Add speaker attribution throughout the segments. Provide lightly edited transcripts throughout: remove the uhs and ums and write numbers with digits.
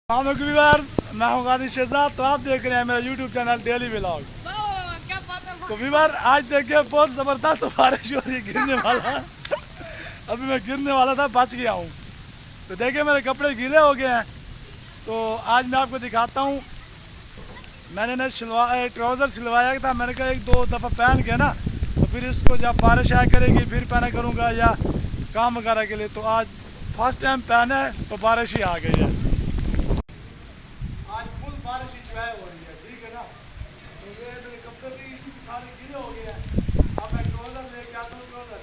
Speaker 1: मैं हूँ गादी शहजाद। तो आप देख रहे हैं मेरा यूट्यूब चैनल डेली व्लॉग। तो व्यूअर आज देखिए बहुत ज़बरदस्त बारिश हो रही है, गिरने वाला। अभी मैं गिरने वाला था, बच गया हूँ। तो देखिए मेरे कपड़े गीले हो गए हैं। तो आज मैं आपको दिखाता हूँ। मैंने ना ट्राउज़र सिलवाया था, मैंने कहा एक दो दफ़ा पहन के ना तो फिर इसको जब बारिश आया करेगी फिर पहना करूँगा या काम वगैरह के लिए। तो आज फर्स्ट टाइम पहना है तो बारिश ही आ गई है। आज फुल बारिश इंजॉय हो रही है, ठीक है ना। तो ये मेरे कपड़े भी सारे गीले हो गए हैं। अब मैं ट्राउज़र लेके आता हूँ, ट्राउज़र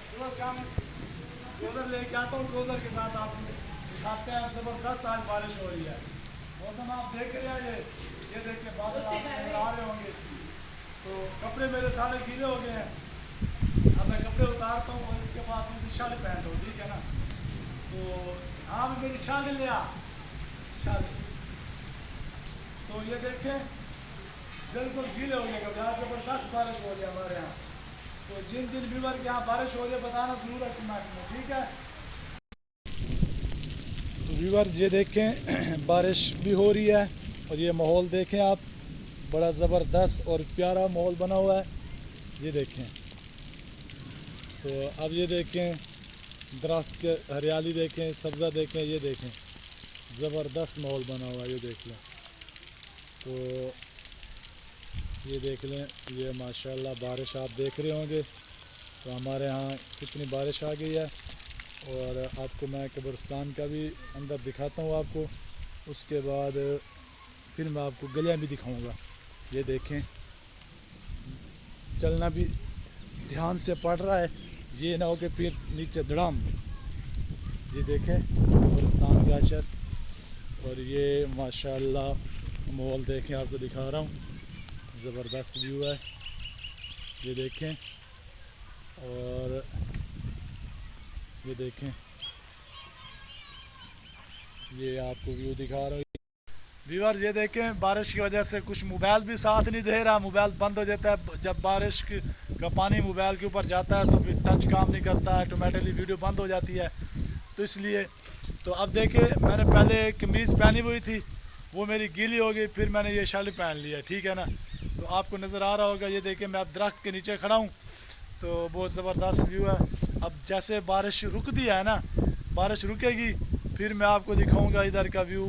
Speaker 1: लेके आता हूँ। ट्राउज़र के साथ आप दिखाते हैं। ज़बरदस्त आज बारिश हो रही है। मौसम आप देख रहे हैं, ये देखिए बादल नजर आ रहे होंगे। तो कपड़े मेरे सारे गीले हो गए हैं। अब मैं कपड़े उतारता हूँ और इसके बाद मुझे शर्ट पहनता हूँ, ठीक है ना। तो हाँ मैं मेरी शर्ट ले आ शर्ट। तो ये देखें बिल्कुल गीले हो गए कपड़े। आज ज़बरदस्त बारिश हो रही है हमारे यहाँ। तो जिन जिन व्यूअर के यहाँ बारिश हो रही है बताना जरूर है कमेंट में, ठीक है। तो व्यूअर्स ये देखें बारिश भी हो रही है और ये माहौल देखें आप, बड़ा ज़बरदस्त और प्यारा माहौल बना हुआ है। ये देखें। तो अब ये देखें दरख्त के हरियाली देखें, सब्ज़ा देखें, ये देखें ज़बरदस्त माहौल बना हुआ है। ये देख लें। तो ये देख लें, ये माशाल्लाह बारिश आप देख रहे होंगे। तो हमारे यहाँ कितनी बारिश आ गई है। और आपको मैं कब्रिस्तान का भी अंदर दिखाता हूँ आपको। उसके बाद फिर मैं आपको गलियाँ भी दिखाऊंगा। ये देखें चलना भी ध्यान से पड़ रहा है, ये ना हो कि फिर नीचे धड़ाम। ये देखें कब्रिस्तान का अशर। और ये माशाल्लाह माहौल देखें, आपको दिखा रहा हूँ, ज़बरदस्त व्यू है। ये देखें और ये देखें, ये आपको व्यू दिखा रहा हूँ। व्यूअर ये देखें बारिश की वजह से कुछ मोबाइल भी साथ नहीं दे रहा, मोबाइल बंद हो जाता है। जब बारिश का पानी मोबाइल के ऊपर जाता है तो फिर टच काम नहीं करता, ऑटोमेटिकली वीडियो बंद हो जाती है। तो इसलिए तो अब देखिए मैंने पहले कमीज़ पहनी हुई थी, वो मेरी गीली हो गई, फिर मैंने ये शर्ट पहन लिया, ठीक है ना। तो आपको नज़र आ रहा होगा, ये देखिए मैं अब दरख्त के नीचे खड़ा हूँ। तो बहुत ज़बरदस्त व्यू है। अब जैसे बारिश रुक दी है ना, बारिश रुकेगी फिर मैं आपको दिखाऊंगा इधर का व्यू,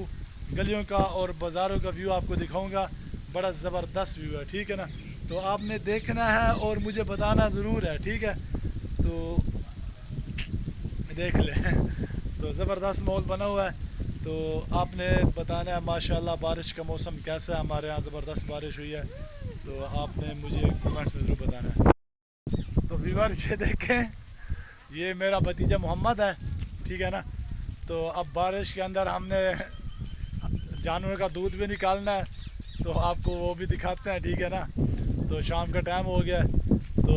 Speaker 1: गलियों का और बाज़ारों का व्यू आपको दिखाऊंगा। बड़ा ज़बरदस्त व्यू है, ठीक है ना। तो आपने देखना है और मुझे बताना ज़रूर है, ठीक है। तो देख लें। तो ज़बरदस्त माहौल बना हुआ है। तो आपने बताना है माशाल्लाह बारिश का मौसम कैसा है। हमारे यहाँ ज़बरदस्त बारिश हुई है, तो आपने मुझे कमेंट्स में ज़रूर बताना है। तो व्यूअर्स ये देखें, ये मेरा भतीजा मोहम्मद है, ठीक है ना। तो अब बारिश के अंदर हमने जानवर का दूध भी निकालना है, तो आपको वो भी दिखाते हैं, ठीक है ना। तो शाम का टाइम हो गया, तो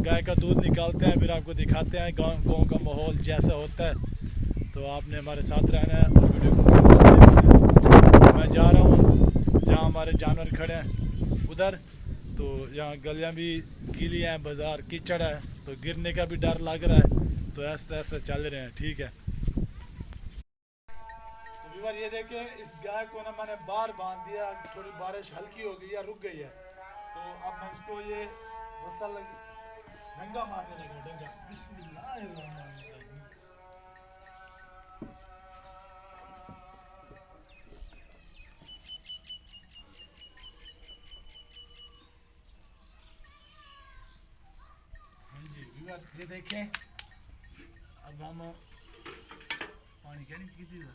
Speaker 1: गाय का दूध निकालते हैं, फिर आपको दिखाते हैं गाँव का माहौल जैसा होता है। तो आपने हमारे साथ रहना है और वीडियो को। मैं जा रहा हूँ जहाँ हमारे जानवर खड़े हैं उधर। तो यहाँ गलियाँ भी गीली हैं, बाज़ार कीचड़ है, तो गिरने का भी डर लग रहा है। तो ऐसा ऐसा चल रहे हैं, ठीक है। तो व्यूअर ये देखें, इस गाय को ना मैंने बाहर बांध दिया, थोड़ी बारिश हल्की हो गई या रुक गई है। तो अब मैं इसको ये रस्सा डंगा मारने लगा, डंगा। बिस्मिल्लाहिर्रहमानिर्रहीम। हाँ जी व्यूअर ये देखें, अब हम पानी क्या नहीं पी दिया।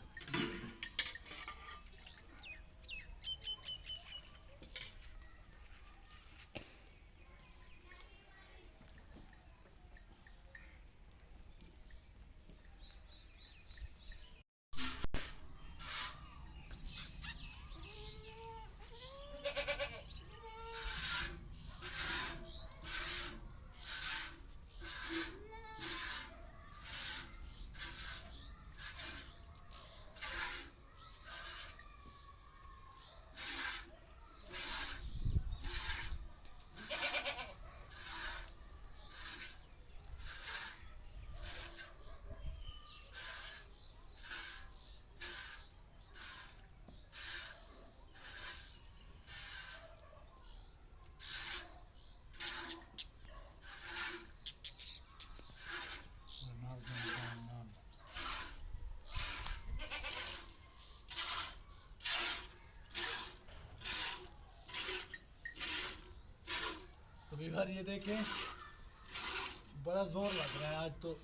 Speaker 1: व्यूअर ये देखें, बड़ा जोर लग रहा है आज तो।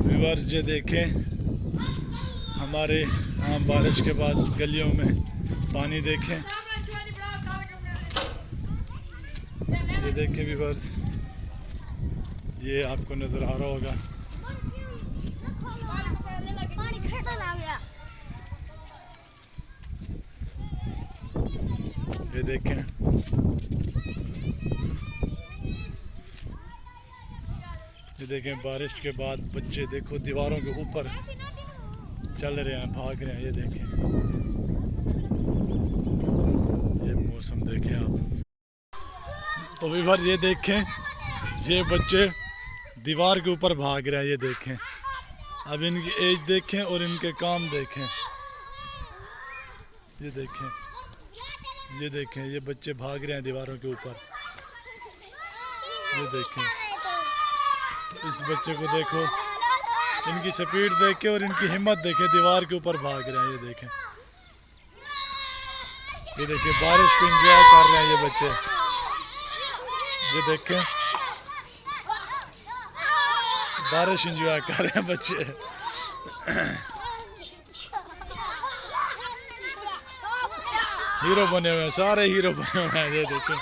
Speaker 1: व्यूअर्स ये देखें, हमारे यहाँ बारिश के बाद गलियों में पानी देखें। ये देखें व्यूअर्स, ये आपको नज़र आ रहा होगा। ये देखें, ये देखें बारिश के बाद बच्चे देखो दीवारों के ऊपर चल रहे हैं, भाग रहे हैं। ये देखें, ये मौसम देखें आप। तो व्यूअर ये देखें, ये बच्चे दीवार के ऊपर भाग रहे हैं। ये देखें, अब इनकी एज देखें और इनके काम देखें। ये देखें, ये देखें, ये बच्चे भाग रहे हैं दीवारों के ऊपर। ये देखें, इस बच्चे को देखो, इनकी स्पीड देखे और इनकी हिम्मत देखे, दीवार के ऊपर भाग रहे हैं। ये देखें, ये देखें, बारिश को एंजॉय कर रहे हैं ये बच्चे। ये देखें, बारिश एंजॉय कर रहे हैं बच्चे। हीरो बने हुए हैं, सारे हीरो बने हुए हैं। ये देखें,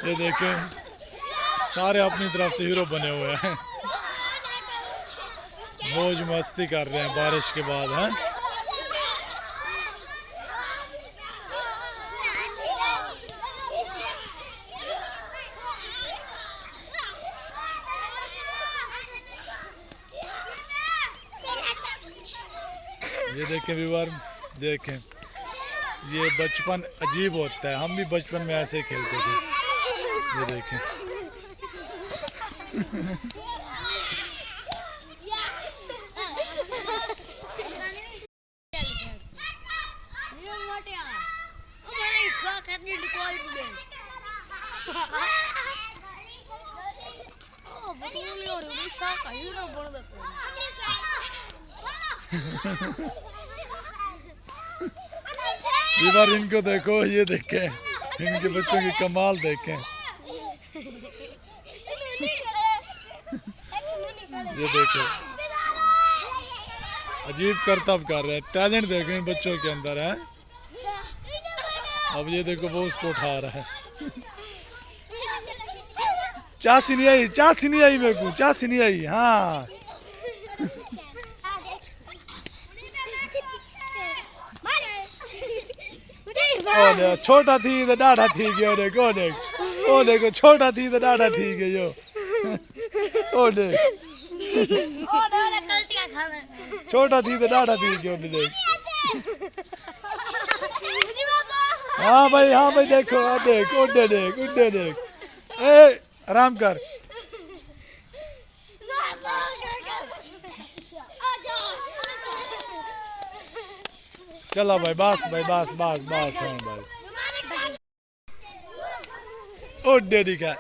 Speaker 1: ये देखें, सारे अपनी तरफ से हीरो बने हुए हैं, मौज मस्ती कर रहे हैं बारिश के बाद हैं। ये देखें व्यूअर, देखें, ये बचपन अजीब होता है। हम भी बचपन में ऐसे खेलते थे। ये देखें, दीवार इनको देखो, ये देखें, इनके बच्चों की कमाल देखें। ये देखो, अजीब करतब कर रहे हैं, टैलेंट देखो इन बच्चों के अंदर है। अब ये देखो, वो उसको उठा रहा है। चासी नहीं आई, चासी नहीं आई, मेरे को चासी नहीं आई। हाँ, छोटा थी तो डाढ़ा थी गयो, देखो ओ देखो, छोटा थी तो डाढ़ा थी गयो। ओ देख, छोटा थी तो डाढ़ा थी गयो, देख। हाँ भाई देखो, देख, उड़े देख, उड़े देख। ए आराम कर। चलो भाई, बस भाई, बस बस बस है भाई। ओ डेडी का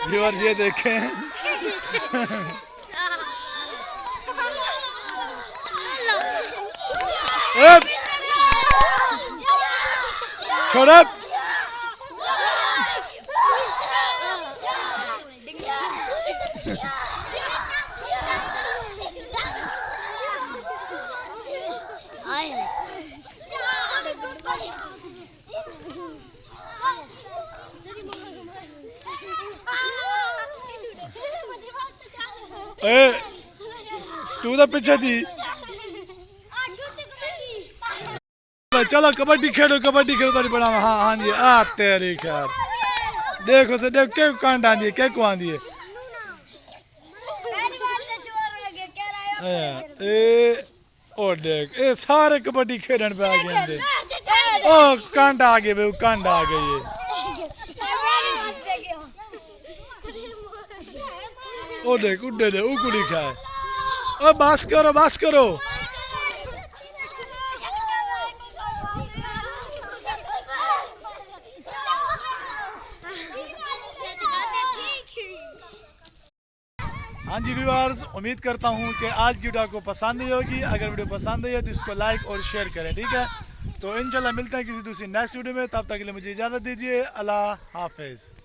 Speaker 1: व्यूअर्स, ये देखें, छोड़। ए तू तो पीछे थी। चलो कबड्डी खेलो, कबड्डी खेलो तारी बड़ा। हाँ हाँ जी, आ तेरी खैर। देखो से देख के कांड आंदी है, क्या को आंदी है। ए ओ देख ए सारे कबड्डी खेलन पे आ गए थे। ओ कांड आ गए बे, कांड आ गए ये। ओ देख उड़े दे उकुड़ी खाए। ओ बस करो बस करो। हाँ जी व्यूअर्स, उम्मीद करता हूँ कि आज की वीडियो आपको पसंद आई होगी। अगर वीडियो पसंद आई है तो इसको लाइक और शेयर करें, ठीक है। तो इंशाल्लाह मिलते हैं किसी दूसरी नेक्स्ट वीडियो में, तब तक के लिए मुझे इजाज़त दीजिए। अल्लाह हाफिज़।